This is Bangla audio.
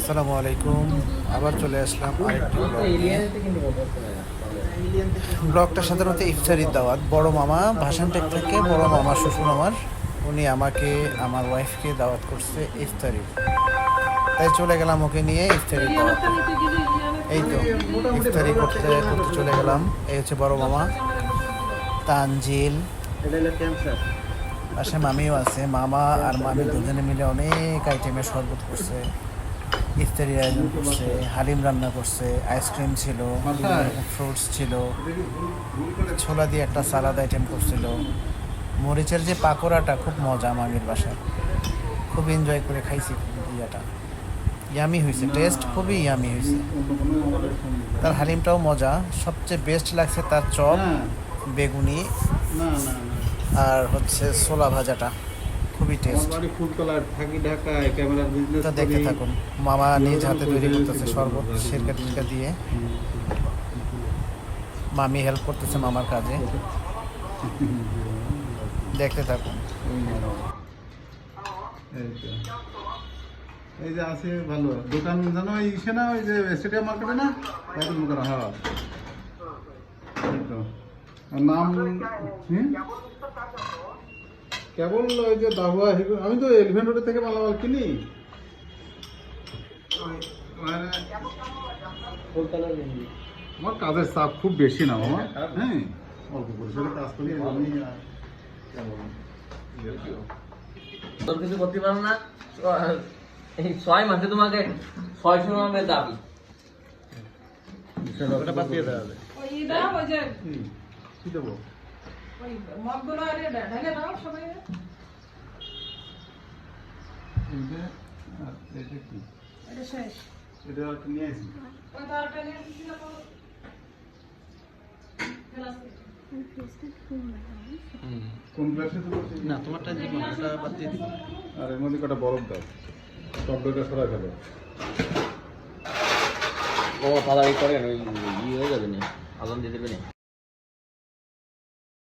আসসালামু আলাইকুম। আবার চলে আসলাম আরেকটি ব্লগ নিয়ে। ব্লগটা সাধারণত ইফতারির দাওয়াত। বড় মামা ভাসানটেক থেকে বড় মামা শ্বশুর আমার, উনি আমাকে আমার ওয়াইফকে দাওয়াত করছে ইফতারির, তাই চলে গেলাম ওকে নিয়ে ইফতারির দাওয়াতে। এই তো ইফতারি করতে করতে চলে গেলাম। এই হচ্ছে বড় মামা তানজিল, পাশে মামিও আছে। মামা আর মামি দুজনে মিলে অনেক আইটেমের শরবত করছে, ইফতারির আয়োজন করছে, হালিম রান্না করছে, আইসক্রিম ছিল, ফ্রুটস ছিল, ছোলা দিয়ে একটা সালাদ আইটেম করছিল। মরিচের যে পাকোড়াটা খুব মজা, মামির বাসায় খুব এনজয় করে খাইছি। ইয়াটা ইয়ামি হয়েছে, টেস্ট খুবই ইয়ামি হয়েছে। তার হালিমটাও মজা। সবচেয়ে বেস্ট লাগছে তার চপ, বেগুনি আর হচ্ছে ছোলা ভাজাটা, খুবই টেস্ট। তো দেখতে থাকুন। মামা নিজ হাতে তৈরি করতেছে শরবত সিরকা টিরকা দিয়ে, মামি হেল্প করতেছে মামার কাজে। দেখতে থাকুন। এই যে আছে ভালো দোকান জানো, ইসে না, ওই যে স্টেডিয়াম মার্কেটে না, একদম করা। হ্যাঁ, নাম কেবল ওই যে দাহুয়া। আমি তো এলিভেন রোডের থেকে মালামাল কিনি। আমার কাজের চাপ খুব বেশি না মামা। হ্যাঁ, অল্প পরিসরে কাজ করি। তোর কিছু করতে পারো না। এই 6 মাসে তোমাকে 600 টাকা দাবি। ওটা বাদ দিয়ে দেওয়া হবে। কি দেবো? এটা একটা নিয়ে আসি। কোন গ্লাসে দেবো? না, তোমারটা জীবন, ওটা বাদ দিয়ে দিবো। আর এর মধ্যে কটা বরফ দাও, টক দইটা সরাই ফেলো। ও তাড়াতাড়ি করেন, ওই ইয়ে হয়ে যাবে না, আগুন দিয়ে দেবে না।